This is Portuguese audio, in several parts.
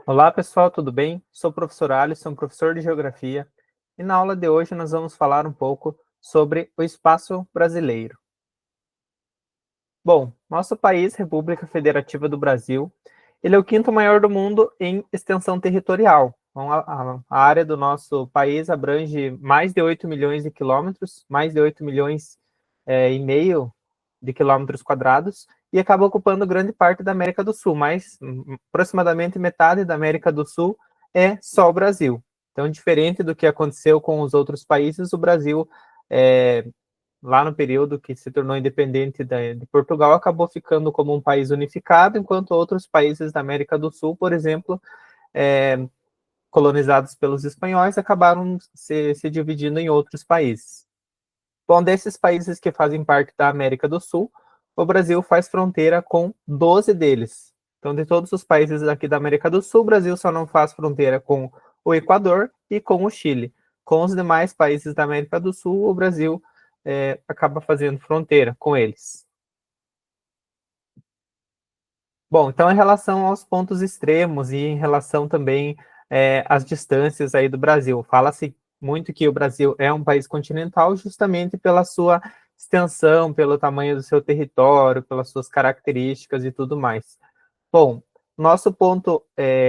Olá, pessoal, tudo bem? Sou o professor Alisson, professor de Geografia, e na aula de hoje nós vamos falar um pouco sobre o espaço brasileiro. Bom, nosso país, República Federativa do Brasil, ele é o quinto maior do mundo em extensão territorial. Então, a área do nosso país abrange mais de 8 milhões de quilômetros, mais de 8 milhões e meio de quilômetros quadrados, e acaba ocupando grande parte da América do Sul, mas aproximadamente metade da América do Sul é só o Brasil. Então, diferente do que aconteceu com os outros países, o Brasil, lá no período que se tornou independente de Portugal, acabou ficando como um país unificado, enquanto outros países da América do Sul, por exemplo, colonizados pelos espanhóis, acabaram se dividindo em outros países. Bom, desses países que fazem parte da América do Sul, o Brasil faz fronteira com 12 deles. Então, de todos os países aqui da América do Sul, o Brasil só não faz fronteira com o Equador e com o Chile. Com os demais países da América do Sul, o Brasil acaba fazendo fronteira com eles. Bom, então em relação aos pontos extremos e em relação também às distâncias aí do Brasil, fala-se muito que o Brasil é um país continental justamente pela sua extensão, pelo tamanho do seu território, pelas suas características e tudo mais. Bom, nosso ponto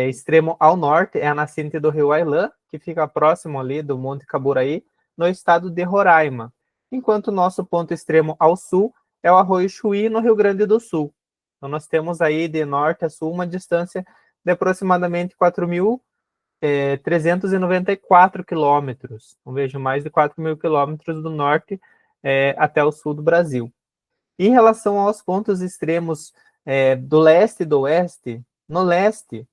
extremo ao norte é a nascente do rio Ailã, que fica próximo ali do Monte Caburaí, no estado de Roraima, enquanto o nosso ponto extremo ao sul é o Arroio Chuí, no Rio Grande do Sul. Então, nós temos aí de norte a sul uma distância de aproximadamente 4.394 quilômetros. Então, vejo mais de 4.000 quilômetros do norte até o sul do Brasil. Em relação aos pontos extremos do leste e do oeste, no leste,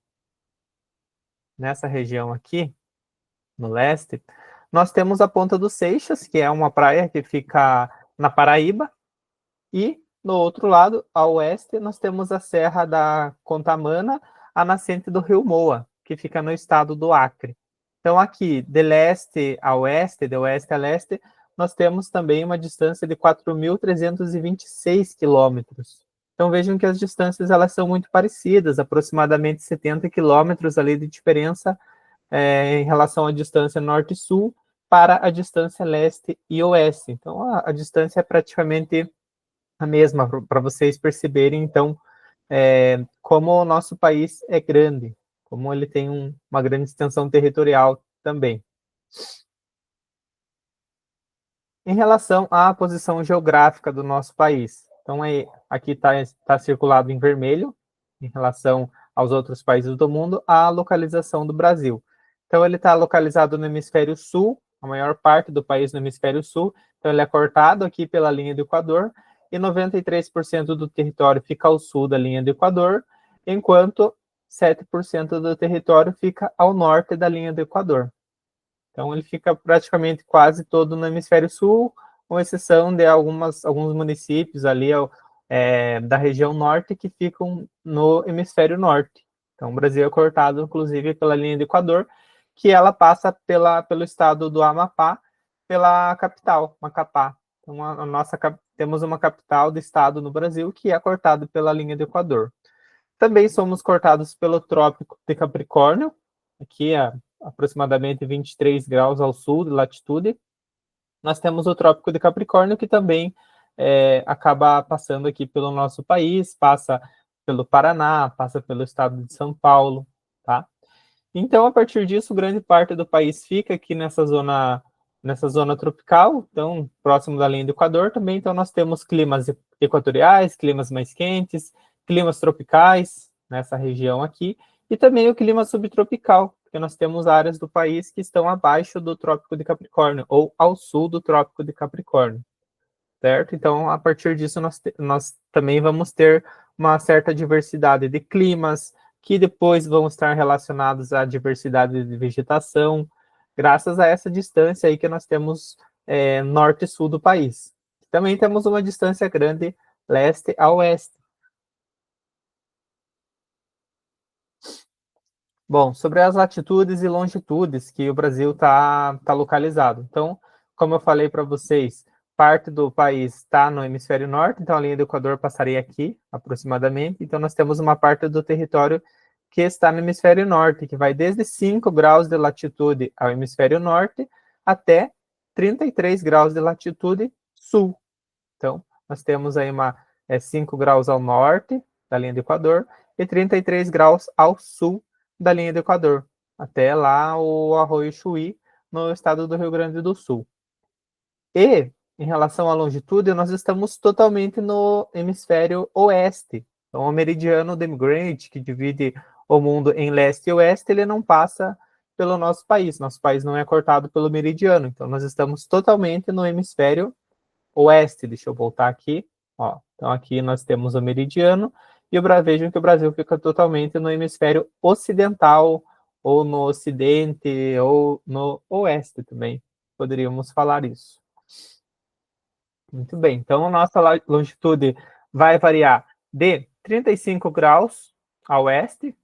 nessa região aqui, no leste, nós temos a Ponta dos Seixas, que é uma praia que fica na Paraíba, e no outro lado, ao oeste, nós temos a Serra da Contamana, a nascente do Rio Moa, que fica no estado do Acre. Então, aqui, de leste a oeste, de oeste a leste, nós temos também uma distância de 4.326 quilômetros. Então, vejam que as distâncias elas são muito parecidas, aproximadamente 70 quilômetros ali de diferença em relação à distância norte-sul para a distância leste e oeste. Então, a distância é praticamente a mesma, para vocês perceberem, então, como o nosso país é grande, como ele tem uma grande extensão territorial também. Em relação à posição geográfica do nosso país, então aqui está circulado em vermelho, em relação aos outros países do mundo, a localização do Brasil. Então ele está localizado no hemisfério sul, a maior parte do país no hemisfério sul, então ele é cortado aqui pela linha do Equador, e 93% do território fica ao sul da linha do Equador, enquanto 7% do território fica ao norte da linha do Equador. Então, ele fica praticamente quase todo no hemisfério sul, com exceção de alguns municípios ali da região norte que ficam no hemisfério norte. Então, o Brasil é cortado, inclusive, pela linha do Equador, que ela passa pelo estado do Amapá, pela capital, Macapá. Então, temos uma capital do estado no Brasil que é cortada pela linha do Equador. Também somos cortados pelo Trópico de Capricórnio, aqui a aproximadamente 23 graus ao sul de latitude. Nós temos o Trópico de Capricórnio, que também acaba passando aqui pelo nosso país, passa pelo Paraná, passa pelo estado de São Paulo, tá? Então, a partir disso, grande parte do país fica aqui nessa zona tropical, então, próximo da linha do Equador também. Então, nós temos climas equatoriais, climas mais quentes, climas tropicais nessa região aqui, e também o clima subtropical, porque nós temos áreas do país que estão abaixo do Trópico de Capricórnio, ou ao sul do Trópico de Capricórnio, certo? Então, a partir disso, nós também vamos ter uma certa diversidade de climas, que depois vão estar relacionados à diversidade de vegetação, graças a essa distância aí que nós temos norte e sul do país. Também temos uma distância grande leste a oeste. Bom, sobre as latitudes e longitudes que o Brasil está localizado. Então, como eu falei para vocês, parte do país está no hemisfério norte, então a linha do Equador passaria aqui, aproximadamente. Então, nós temos uma parte do território que está no hemisfério norte, que vai desde 5 graus de latitude ao hemisfério norte até 33 graus de latitude sul. Então, nós temos aí 5 graus ao norte da linha do Equador e 33 graus ao sul da linha do Equador, até lá o Arroio Chuí, no estado do Rio Grande do Sul. E, em relação à longitude, nós estamos totalmente no hemisfério oeste. Então, o meridiano de Greenwich, que divide o mundo em leste e oeste, ele não passa pelo nosso país. Nosso país não é cortado pelo meridiano. Então, nós estamos totalmente no hemisfério oeste. Deixa eu voltar aqui. Ó, então, aqui nós temos o meridiano. E vejam que o Brasil fica totalmente no hemisfério ocidental, ou no ocidente, ou no oeste também. Poderíamos falar isso. Muito bem, então a nossa longitude vai variar de 35 graus a oeste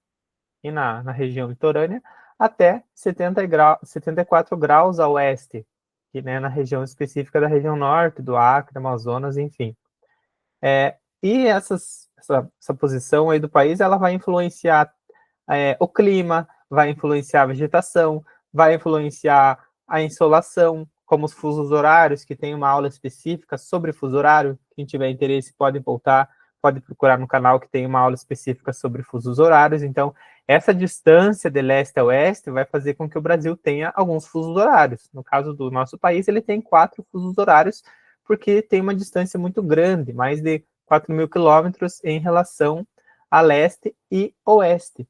e na região litorânea até 74 graus a oeste, que, né, na região específica da região norte, do Acre, Amazonas, enfim. E essa posição aí do país, ela vai influenciar o clima, vai influenciar a vegetação, vai influenciar a insolação, como os fusos horários, que tem uma aula específica sobre fuso horário. Quem tiver interesse pode voltar, pode procurar no canal que tem uma aula específica sobre fusos horários. Então, essa distância de leste a oeste vai fazer com que o Brasil tenha alguns fusos horários. No caso do nosso país, ele tem 4 fusos horários, porque tem uma distância muito grande, mais de 4.000 quilômetros em relação a leste e oeste.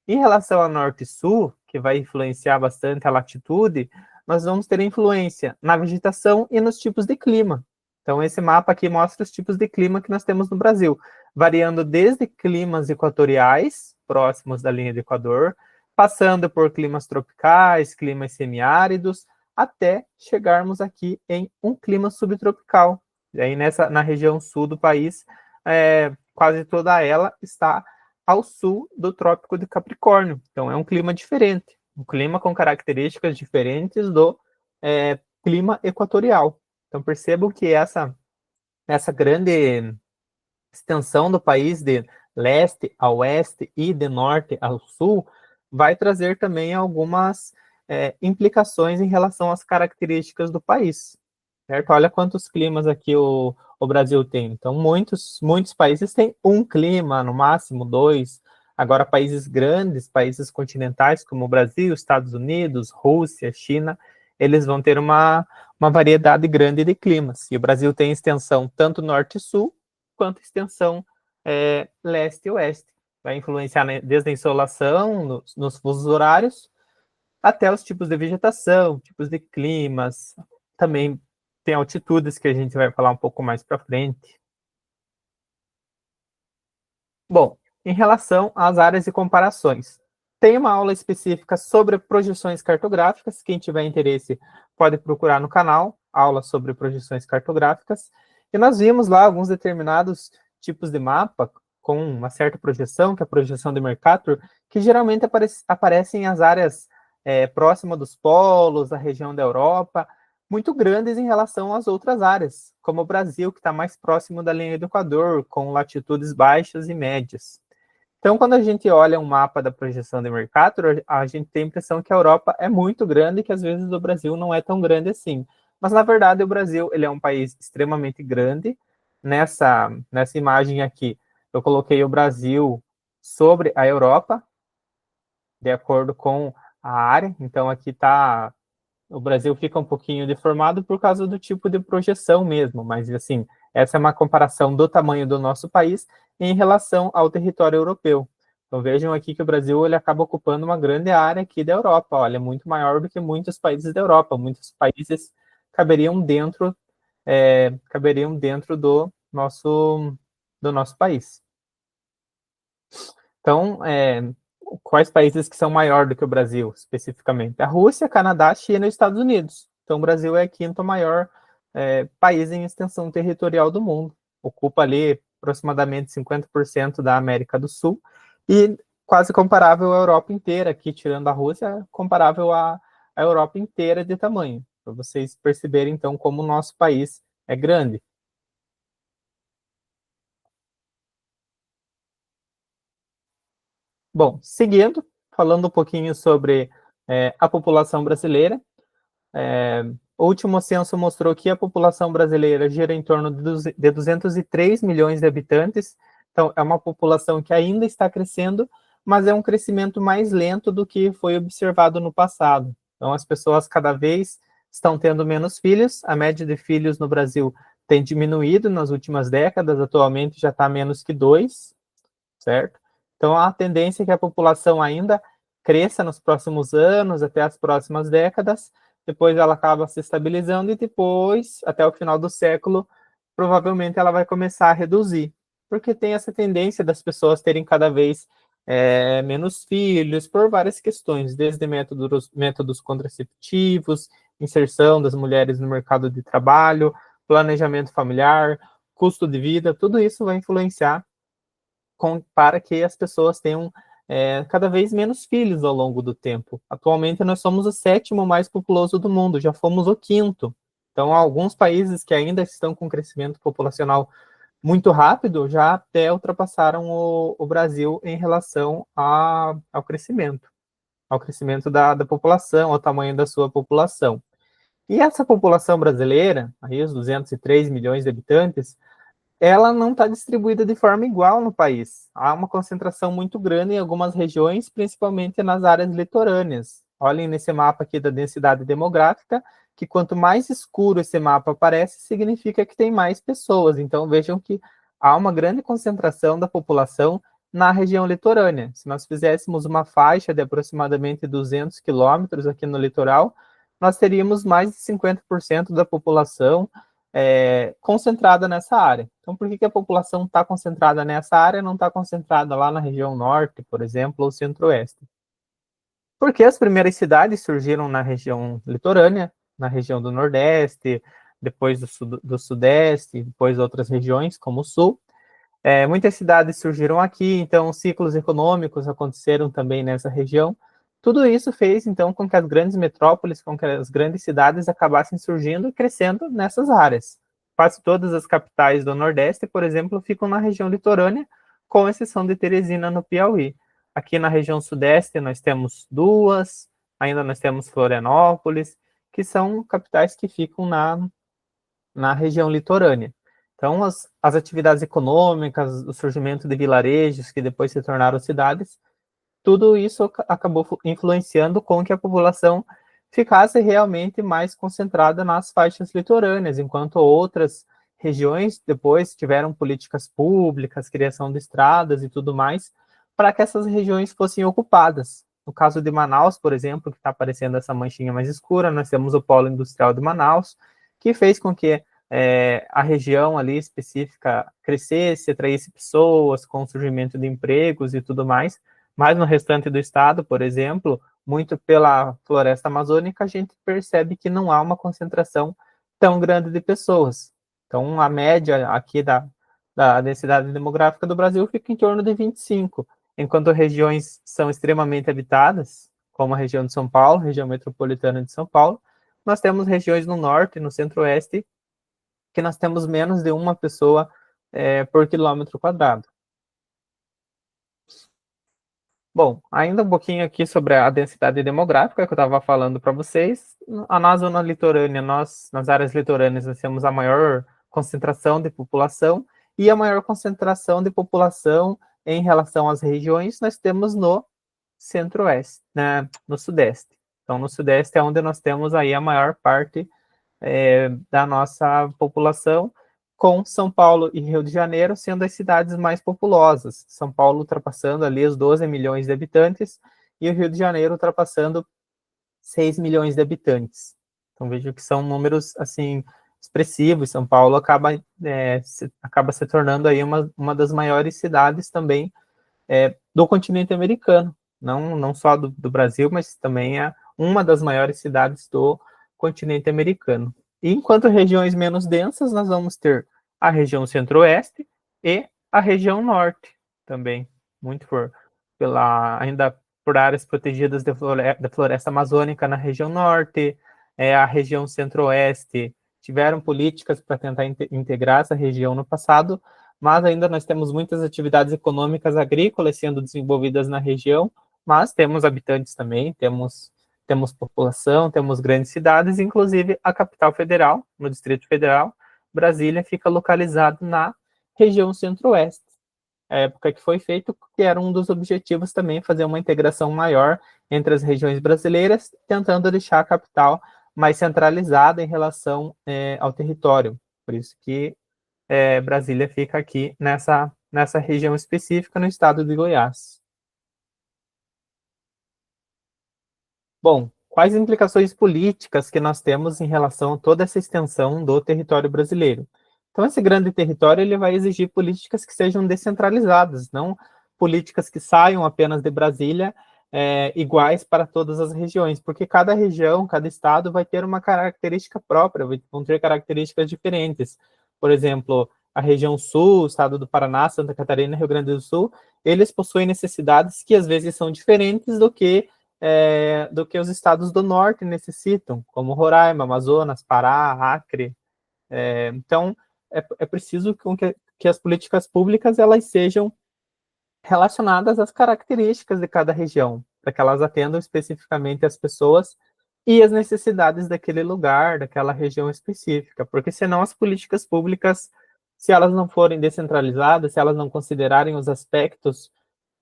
Em relação a norte e sul, que vai influenciar bastante a latitude, nós vamos ter influência na vegetação e nos tipos de clima. Então, esse mapa aqui mostra os tipos de clima que nós temos no Brasil, variando desde climas equatoriais, próximos da linha do Equador, passando por climas tropicais, climas semiáridos, até chegarmos aqui em um clima subtropical. E aí, na região sul do país, quase toda ela está ao sul do Trópico de Capricórnio. Então, é um clima diferente, um clima com características diferentes do clima equatorial. Então, percebam que essa grande extensão do país de leste a oeste e de norte ao sul vai trazer também algumas implicações em relação às características do país. Certo? Olha quantos climas aqui o Brasil tem. Então, muitos países têm um clima, no máximo 2. Agora, países grandes, países continentais, como o Brasil, Estados Unidos, Rússia, China, eles vão ter uma variedade grande de climas. E o Brasil tem extensão tanto norte e sul, quanto extensão leste e oeste. Vai influenciar, né, desde a insolação, nos fusos horários, até os tipos de vegetação, tipos de climas, também tem altitudes que a gente vai falar um pouco mais para frente. Bom, em relação às áreas e comparações, tem uma aula específica sobre projeções cartográficas. Quem tiver interesse pode procurar no canal, aula sobre projeções cartográficas. E nós vimos lá alguns determinados tipos de mapa com uma certa projeção, que é a projeção de Mercator, que geralmente aparecem as áreas próximas dos polos, a região da Europa, muito grandes em relação às outras áreas, como o Brasil, que está mais próximo da linha do Equador, com latitudes baixas e médias. Então, quando a gente olha um mapa da projeção de Mercator, a gente tem a impressão que a Europa é muito grande e que às vezes o Brasil não é tão grande assim. Mas, na verdade, o Brasil ele é um país extremamente grande. Nessa imagem aqui, eu coloquei o Brasil sobre a Europa, de acordo com a área. Então, aqui está... O Brasil fica um pouquinho deformado por causa do tipo de projeção mesmo, mas, assim, essa é uma comparação do tamanho do nosso país em relação ao território europeu. Então, vejam aqui que o Brasil ele acaba ocupando uma grande área aqui da Europa. Olha, é muito maior do que muitos países da Europa. Muitos países caberiam dentro do nosso país. Então, quais países que são maiores do que o Brasil, especificamente? A Rússia, Canadá, China e Estados Unidos. Então, o Brasil é o quinto maior país em extensão territorial do mundo. Ocupa ali aproximadamente 50% da América do Sul e quase comparável à Europa inteira, aqui tirando a Rússia, comparável à Europa inteira de tamanho, para vocês perceberem, então, como o nosso país é grande. Bom, seguindo, falando um pouquinho sobre a população brasileira, o último censo mostrou que a população brasileira gira em torno de 203 milhões de habitantes, então é uma população que ainda está crescendo, mas é um crescimento mais lento do que foi observado no passado. Então as pessoas cada vez estão tendo menos filhos, a média de filhos no Brasil tem diminuído nas últimas décadas, atualmente já está menos que 2, certo? Então, a tendência é que a população ainda cresça nos próximos anos, até as próximas décadas, depois ela acaba se estabilizando e depois, até o final do século, provavelmente ela vai começar a reduzir, porque tem essa tendência das pessoas terem cada vez menos filhos, por várias questões, desde métodos contraceptivos, inserção das mulheres no mercado de trabalho, planejamento familiar, custo de vida, tudo isso vai influenciar para que as pessoas tenham cada vez menos filhos ao longo do tempo. Atualmente, nós somos o 7º mais populoso do mundo, já fomos o 5º. Então, há alguns países que ainda estão com crescimento populacional muito rápido já até ultrapassaram o Brasil em relação ao crescimento da população, ao tamanho da sua população. E essa população brasileira, aí os 203 milhões de habitantes, ela não está distribuída de forma igual no país. Há uma concentração muito grande em algumas regiões, principalmente nas áreas litorâneas. Olhem nesse mapa aqui da densidade demográfica, que quanto mais escuro esse mapa aparece, significa que tem mais pessoas. Então vejam que há uma grande concentração da população na região litorânea. Se nós fizéssemos uma faixa de aproximadamente 200 quilômetros aqui no litoral, nós teríamos mais de 50% da população concentrada nessa área. Então, por que a população está concentrada nessa área e não está concentrada lá na região norte, por exemplo, ou centro-oeste? Porque as primeiras cidades surgiram na região litorânea, na região do nordeste, depois do sudeste, depois outras regiões, como o sul. Muitas cidades surgiram aqui, então ciclos econômicos aconteceram também nessa região. Tudo isso fez, então, com que as grandes metrópoles, com que as grandes cidades acabassem surgindo e crescendo nessas áreas. Quase todas as capitais do Nordeste, por exemplo, ficam na região litorânea, com exceção de Teresina, no Piauí. Aqui na região Sudeste nós temos duas, ainda nós temos Florianópolis, que são capitais que ficam na região litorânea. Então, as atividades econômicas, o surgimento de vilarejos, que depois se tornaram cidades, tudo isso acabou influenciando com que a população ficasse realmente mais concentrada nas faixas litorâneas, enquanto outras regiões depois tiveram políticas públicas, criação de estradas e tudo mais, para que essas regiões fossem ocupadas. No caso de Manaus, por exemplo, que está aparecendo essa manchinha mais escura, nós temos o polo industrial de Manaus, que fez com que a região ali específica crescesse, atraísse pessoas com o surgimento de empregos e tudo mais, mas no restante do estado, por exemplo, muito pela floresta amazônica, a gente percebe que não há uma concentração tão grande de pessoas. Então, a média aqui da densidade demográfica do Brasil fica em torno de 25, enquanto regiões são extremamente habitadas, como a região de São Paulo, região metropolitana de São Paulo, nós temos regiões no norte, no centro-oeste, que nós temos menos de uma pessoa por quilômetro quadrado. Bom, ainda um pouquinho aqui sobre a densidade demográfica que eu estava falando para vocês. Na zona litorânea, nas áreas litorâneas, nós temos a maior concentração de população e a maior concentração de população em relação às regiões nós temos no centro-oeste, né, no sudeste. Então, no sudeste é onde nós temos aí a maior parte da nossa população, com São Paulo e Rio de Janeiro sendo as cidades mais populosas. São Paulo ultrapassando ali os 12 milhões de habitantes e o Rio de Janeiro ultrapassando 6 milhões de habitantes. Então vejo que são números assim expressivos. São Paulo acaba se tornando aí uma das maiores cidades também do continente americano, não só do Brasil, mas também é uma das maiores cidades do continente americano. E enquanto regiões menos densas, nós vamos ter a região centro-oeste e a região norte também, muito ainda por áreas protegidas da floresta amazônica na região norte, a região centro-oeste tiveram políticas para tentar integrar essa região no passado, mas ainda nós temos muitas atividades econômicas agrícolas sendo desenvolvidas na região, mas temos habitantes também, temos população, temos grandes cidades, inclusive a capital federal, no Distrito Federal, Brasília, fica localizado na região centro-oeste. A época que foi feito, que era um dos objetivos também fazer uma integração maior entre as regiões brasileiras, tentando deixar a capital mais centralizada em relação ao território. Por isso que Brasília fica aqui nessa região específica no estado de Goiás. Bom, quais implicações políticas que nós temos em relação a toda essa extensão do território brasileiro? Então, esse grande território ele vai exigir políticas que sejam descentralizadas, não políticas que saiam apenas de Brasília, iguais para todas as regiões, porque cada região, cada estado vai ter uma característica própria, vão ter características diferentes. Por exemplo, a região sul, o estado do Paraná, Santa Catarina, Rio Grande do Sul, eles possuem necessidades que às vezes são diferentes do que os estados do norte necessitam, como Roraima, Amazonas, Pará, Acre. Então, é preciso que as políticas públicas elas sejam relacionadas às características de cada região, para que elas atendam especificamente as pessoas e as necessidades daquele lugar, daquela região específica, porque senão as políticas públicas, se elas não forem descentralizadas, se elas não considerarem os aspectos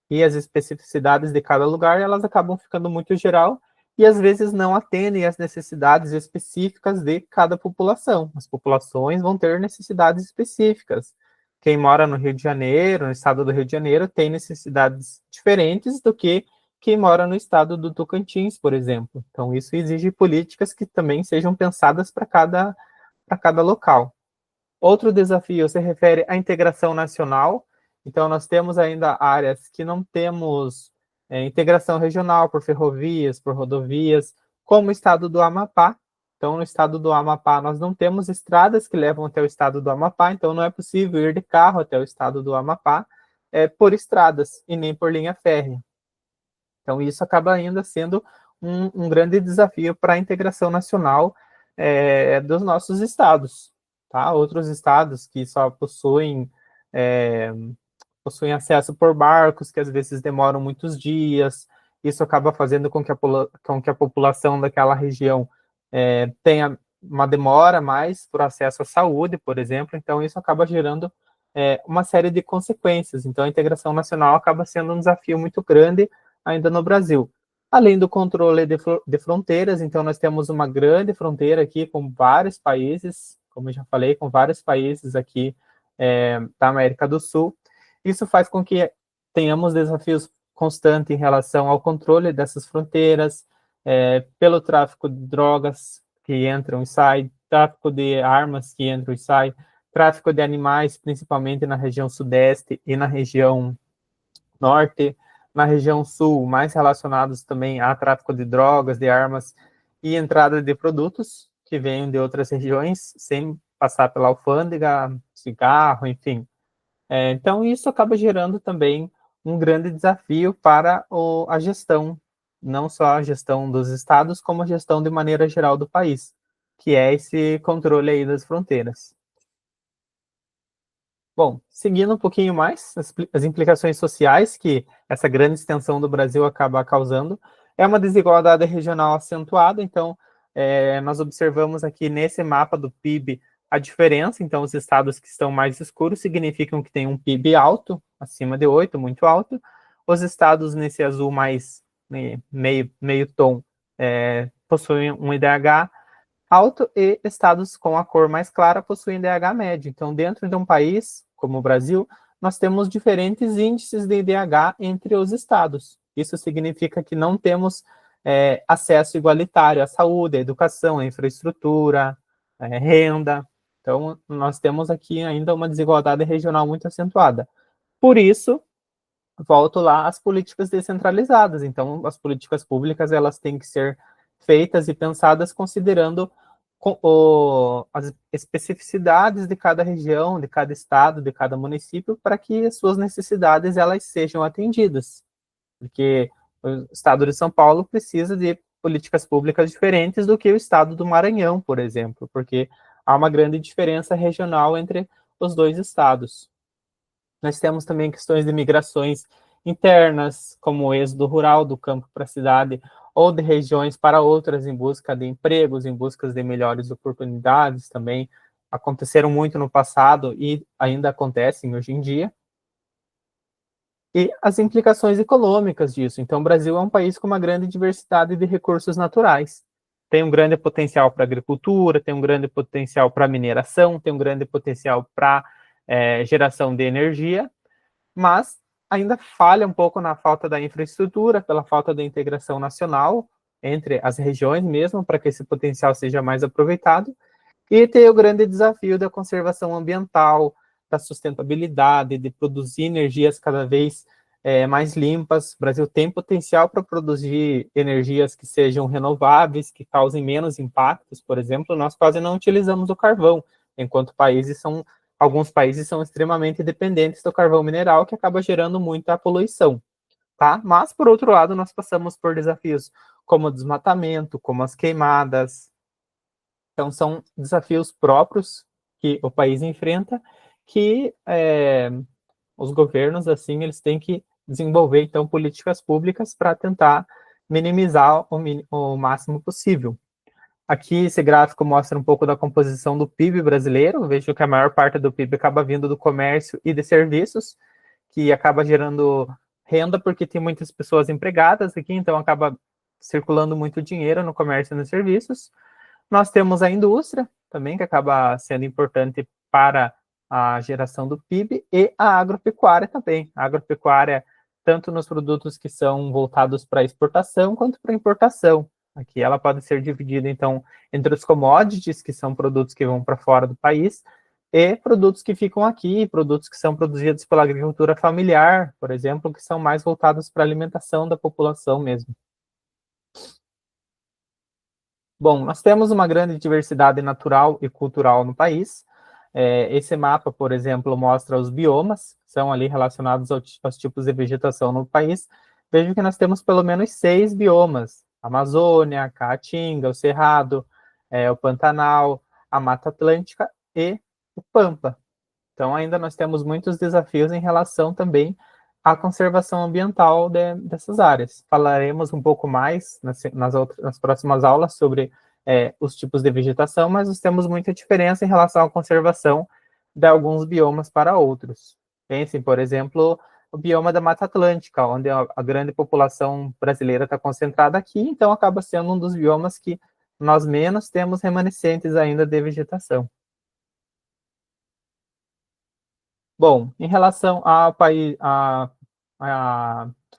e as especificidades de cada lugar, elas acabam ficando muito geral e às vezes não atendem às necessidades específicas de cada população. As populações vão ter necessidades específicas. Quem mora no Rio de Janeiro, no estado do Rio de Janeiro, tem necessidades diferentes do que quem mora no estado do Tocantins, por exemplo. Então, isso exige políticas que também sejam pensadas para cada local. Outro desafio se refere à integração nacional. Então, nós temos ainda áreas que não temos integração regional por ferrovias, por rodovias, como o estado do Amapá. Então, no estado do Amapá, nós não temos estradas que levam até o estado do Amapá, então não é possível ir de carro até o estado do Amapá por estradas e nem por linha férrea. Então, isso acaba ainda sendo um grande desafio para a integração nacional dos nossos estados. Tá? Outros estados que só possuem acesso por barcos, que às vezes demoram muitos dias, isso acaba fazendo com que a população daquela região tenha uma demora mais por acesso à saúde, por exemplo, então isso acaba gerando uma série de consequências. Então a integração nacional acaba sendo um desafio muito grande ainda no Brasil. Além do controle de fronteiras, então nós temos uma grande fronteira aqui com vários países, como eu já falei, com vários países aqui da América do Sul. Isso faz com que tenhamos desafios constantes em relação ao controle dessas fronteiras, pelo tráfico de drogas que entram e saem, tráfico de armas que entram e saem, tráfico de animais, principalmente na região sudeste e na região norte, na região sul, mais relacionados também a tráfico de drogas, de armas e entrada de produtos que vêm de outras regiões, sem passar pela alfândega, cigarro, enfim. Então, isso acaba gerando também um grande desafio para a gestão, não só a gestão dos estados, como a gestão de maneira geral do país, que é esse controle aí das fronteiras. Bom, seguindo um pouquinho mais, as implicações sociais que essa grande extensão do Brasil acaba causando, é uma desigualdade regional acentuada, então, nós observamos aqui nesse mapa do PIB a diferença, então os estados que estão mais escuros significam que tem um PIB alto, acima de 8, muito alto, os estados nesse azul mais meio tom possuem um IDH alto e estados com a cor mais clara possuem IDH médio. Então, dentro de um país como o Brasil, nós temos diferentes índices de IDH entre os estados. Isso significa que não temos acesso igualitário à saúde, à educação, à infraestrutura, renda. Então, nós temos aqui ainda uma desigualdade regional muito acentuada. Por isso, volto lá às políticas descentralizadas. Então, as políticas públicas elas têm que ser feitas e pensadas considerando as especificidades de cada região, de cada estado, de cada município, para que as suas necessidades elas sejam atendidas. Porque o estado de São Paulo precisa de políticas públicas diferentes do que o estado do Maranhão, por exemplo, porque há uma grande diferença regional entre os dois estados. Nós temos também questões de migrações internas, como o êxodo rural do campo para a cidade, ou de regiões para outras em busca de empregos, em busca de melhores oportunidades também. Aconteceram muito no passado e ainda acontecem hoje em dia. E as implicações econômicas disso. Então, o Brasil é um país com uma grande diversidade de recursos naturais. Tem um grande potencial para agricultura, tem um grande potencial para mineração, tem um grande potencial para geração de energia, mas ainda falha um pouco na falta da infraestrutura, pela falta da integração nacional entre as regiões mesmo, para que esse potencial seja mais aproveitado, e tem o grande desafio da conservação ambiental, da sustentabilidade, de produzir energias cada vez mais limpas. O Brasil tem potencial para produzir energias que sejam renováveis, que causem menos impactos. Por exemplo, nós quase não utilizamos o carvão, enquanto alguns países são extremamente dependentes do carvão mineral, que acaba gerando muita poluição. Tá? Mas, por outro lado, nós passamos por desafios como o desmatamento, como as queimadas. Então, são desafios próprios que o país enfrenta, que os governos, assim, eles têm que desenvolver, então, políticas públicas para tentar minimizar o máximo possível. Aqui, esse gráfico mostra um pouco da composição do PIB brasileiro. Vejo que a maior parte do PIB acaba vindo do comércio e de serviços, que acaba gerando renda, porque tem muitas pessoas empregadas aqui, então acaba circulando muito dinheiro no comércio e nos serviços. Nós temos a indústria, também, que acaba sendo importante para a geração do PIB, e a agropecuária também. A agropecuária, tanto nos produtos que são voltados para exportação, quanto para importação. Aqui ela pode ser dividida, então, entre os commodities, que são produtos que vão para fora do país, e produtos que ficam aqui, produtos que são produzidos pela agricultura familiar, por exemplo, que são mais voltados para a alimentação da população mesmo. Bom, nós temos uma grande diversidade natural e cultural no país. Esse mapa, por exemplo, mostra os biomas, que são ali relacionados aos tipos de vegetação no país. Vejo que nós temos pelo menos 6 biomas: a Amazônia, a Caatinga, o Cerrado, o Pantanal, a Mata Atlântica e o Pampa. Então, ainda nós temos muitos desafios em relação também à conservação ambiental dessas áreas. Falaremos um pouco mais nas próximas aulas sobre os tipos de vegetação, mas nós temos muita diferença em relação à conservação de alguns biomas para outros. Pensem, por exemplo, o bioma da Mata Atlântica, onde a grande população brasileira está concentrada aqui, então acaba sendo um dos biomas que nós menos temos remanescentes ainda de vegetação. Bom, em relação ao país,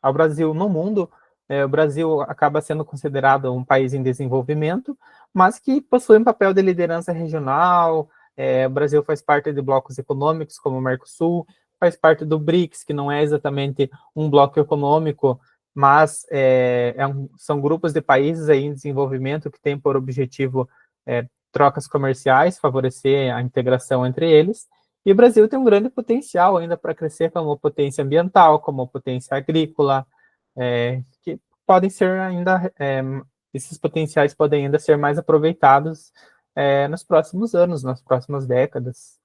ao Brasil no mundo, o Brasil acaba sendo considerado um país em desenvolvimento, mas que possui um papel de liderança regional. O Brasil faz parte de blocos econômicos como o Mercosul, faz parte do BRICS, que não é exatamente um bloco econômico, mas são grupos de países aí em desenvolvimento que têm por objetivo trocas comerciais, favorecer a integração entre eles. E o Brasil tem um grande potencial ainda para crescer como potência ambiental, como potência agrícola, que podem ser ainda, esses potenciais podem ainda ser mais aproveitados nos próximos anos, nas próximas décadas.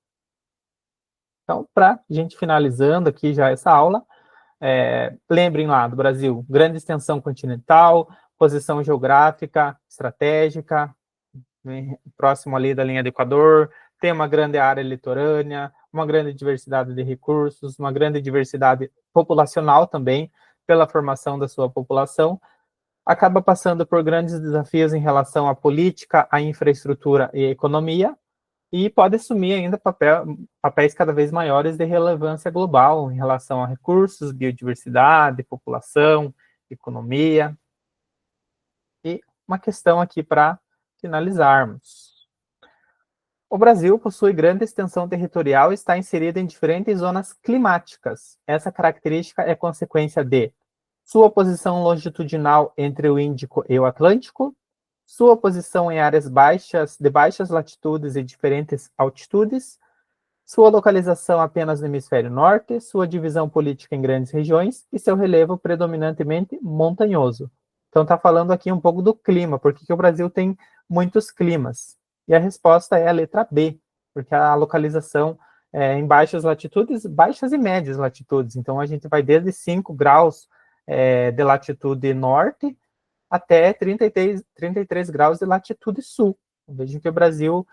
Então, para a gente finalizando aqui já essa aula, lembrem lá do Brasil: grande extensão continental, posição geográfica, estratégica, próximo ali da linha do Equador, tem uma grande área litorânea, uma grande diversidade de recursos, uma grande diversidade populacional também, pela formação da sua população, acaba passando por grandes desafios em relação à política, à infraestrutura e à economia, e pode assumir ainda papéis cada vez maiores de relevância global em relação a recursos, biodiversidade, população, economia. E uma questão aqui para finalizarmos. O Brasil possui grande extensão territorial e está inserido em diferentes zonas climáticas. Essa característica é consequência de sua posição longitudinal entre o Índico e o Atlântico, sua posição em áreas de baixas latitudes e diferentes altitudes, sua localização apenas no hemisfério norte, sua divisão política em grandes regiões e seu relevo predominantemente montanhoso. Então, está falando aqui um pouco do clima, porque o Brasil tem muitos climas. E a resposta é a letra B, porque a localização em baixas latitudes, baixas e médias latitudes. Então, a gente vai desde 5 graus de latitude norte até 33 graus de latitude sul. Vejam que o Brasil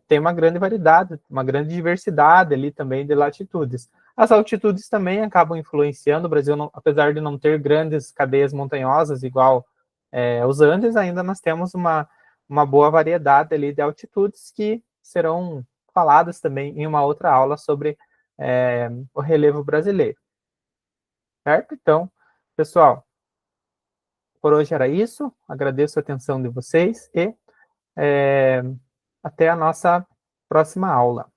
tem uma grande variedade, uma grande diversidade ali também de latitudes. As altitudes também acabam influenciando. O Brasil, não, apesar de não ter grandes cadeias montanhosas igual os Andes, ainda nós temos uma boa variedade ali de altitudes que serão faladas também em uma outra aula sobre o relevo brasileiro. Certo? Então, pessoal, por hoje era isso. Agradeço a atenção de vocês e até a nossa próxima aula.